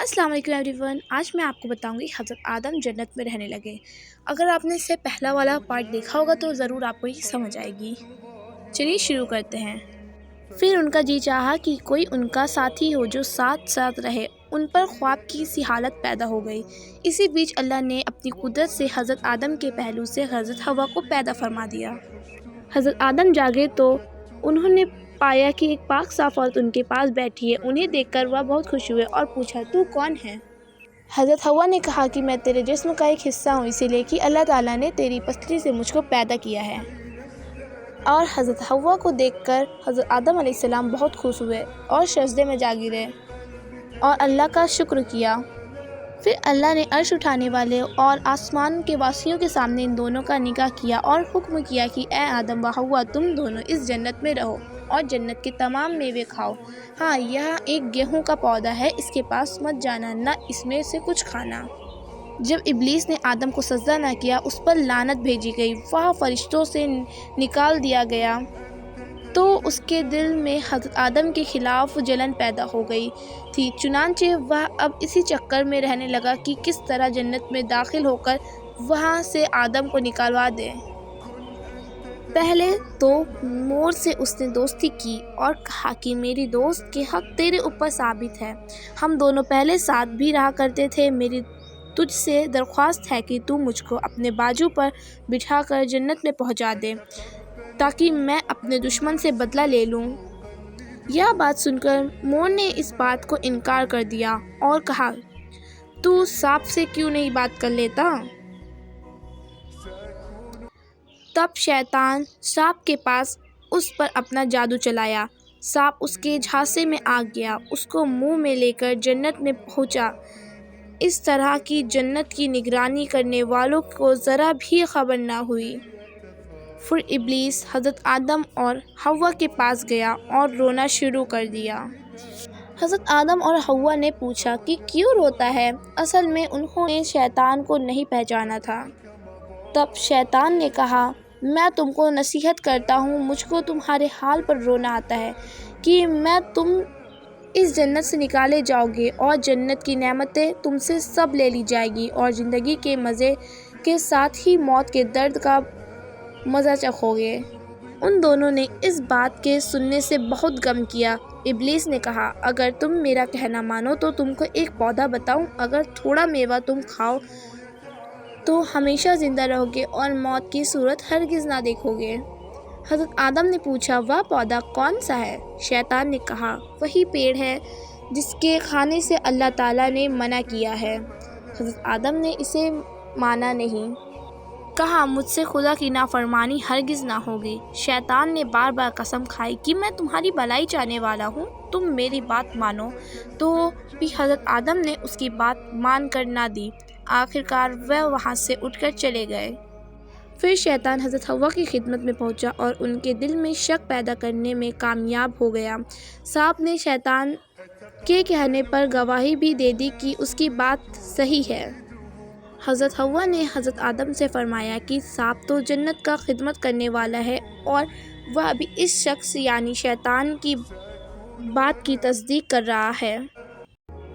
अस्सलाम वालेकुम एवरीवन। आज मैं आपको बताऊंगी हज़रत आदम जन्नत में रहने लगे। अगर आपने इससे पहला वाला पार्ट देखा होगा तो ज़रूर आपको ये समझ आएगी। चलिए शुरू करते हैं। फिर उनका जी चाहा कि कोई उनका साथी हो जो साथ साथ रहे। उन पर ख्वाब की सी हालत पैदा हो गई। इसी बीच अल्लाह ने अपनी कुदरत से हज़रत आदम के पहलू से हज़रत हवा को पैदा फरमा दिया। हज़रत आदम जागे तो उन्होंने पाया कि एक पाक साफ औरत उनके पास बैठी है। उन्हें देखकर वह बहुत खुश हुए और पूछा, तू कौन है? हज़रत हवा ने कहा कि मैं तेरे जिस्म का एक हिस्सा हूँ, इसीलिए कि अल्लाह ताला ने तेरी पसली से मुझको पैदा किया है। और हज़रत हवा को देखकर हज़रत आदम अलैहिस्सलाम बहुत खुश हुए और सजदे में जा गिरे और अल्लाह का शुक्र किया। फिर अल्लाह ने अर्श उठाने वाले और आसमान के वासियों के सामने इन दोनों का निकाह किया और हुक्म किया कि ए आदम व हव्वा, तुम दोनों इस जन्नत में रहो और जन्नत के तमाम मेवे खाओ। हाँ, यह एक गेहूं का पौधा है, इसके पास मत जाना, न इसमें से कुछ खाना। जब इब्लीस ने आदम को सजदा न किया, उस पर लानत भेजी गई, वह फरिश्तों से निकाल दिया गया तो उसके दिल में हज़रत आदम के खिलाफ जलन पैदा हो गई थी। चुनांचे वह अब इसी चक्कर में रहने लगा कि किस तरह जन्नत में दाखिल होकर वहाँ से आदम को निकालवा दे। पहले तो मोर से उसने दोस्ती की और कहा कि मेरी दोस्त के हक तेरे ऊपर साबित है। हम दोनों पहले साथ भी रहा करते थे। मेरी तुझसे दरख्वास्त है कि तू मुझको अपने बाजू पर बिठाकर जन्नत में पहुंचा दे ताकि मैं अपने दुश्मन से बदला ले लूं। यह बात सुनकर मोर ने इस बात को इनकार कर दिया और कहा, तू सांप से क्यों नहीं बात कर लेता? तब शैतान सांप के पास उस पर अपना जादू चलाया। सांप उसके झांसे में आ गया, उसको मुंह में लेकर जन्नत में पहुंचा। इस तरह की जन्नत की निगरानी करने वालों को ज़रा भी खबर न हुई। फिर इब्लीस हज़रत आदम और हव्वा के पास गया और रोना शुरू कर दिया। हज़रत आदम और हव्वा ने पूछा कि क्यों रोता है? असल में उन्होंने शैतान को नहीं पहचाना था। तब शैतान ने कहा, मैं तुमको नसीहत करता हूँ, मुझको तुम्हारे हाल पर रोना आता है कि मैं तुम इस जन्नत से निकाले जाओगे और जन्नत की नेमतें तुमसे सब ले ली जाएगी और ज़िंदगी के मज़े के साथ ही मौत के दर्द का मज़ा चखोगे। उन दोनों ने इस बात के सुनने से बहुत गम किया। इब्लीस ने कहा, अगर तुम मेरा कहना मानो तो तुमको एक पौधा बताऊं, अगर थोड़ा मेवा तुम खाओ तो हमेशा ज़िंदा रहोगे और मौत की सूरत हरगिज़ ना देखोगे। हज़रत आदम ने पूछा, वह पौधा कौन सा है? शैतान ने कहा, वही पेड़ है जिसके खाने से अल्लाह ताला ने मना किया है। हज़रत आदम ने इसे माना नहीं, कहा, मुझसे खुदा की नाफरमानी हरगिज़ ना होगी। शैतान ने बार बार कसम खाई कि मैं तुम्हारी भलाई चाहने वाला हूँ, तुम मेरी बात मानो। तो भी हज़रत आदम ने उसकी बात मान कर ना दी। आखिरकार वह वहाँ से उठकर चले गए। फिर शैतान हज़रत हव्वा की खिदमत में पहुँचा और उनके दिल में शक पैदा करने में कामयाब हो गया। सांप ने शैतान के कहने पर गवाही भी दे दी कि उसकी बात सही है। हज़रत हव्वा ने हज़रत आदम से फरमाया कि सांप तो जन्नत का खिदमत करने वाला है और वह भी इस शख्स यानी शैतान की बात की तस्दीक कर रहा है,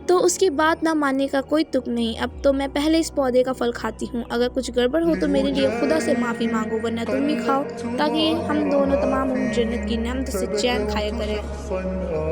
तो उसकी बात ना मानने का कोई तुक नहीं। अब तो मैं पहले इस पौधे का फल खाती हूँ, अगर कुछ गड़बड़ हो तो मेरे लिए खुदा से माफ़ी मांगो, वरना तुम भी खाओ ताकि हम दोनों तमाम जन्नत की नेमत से चैन खाया करें।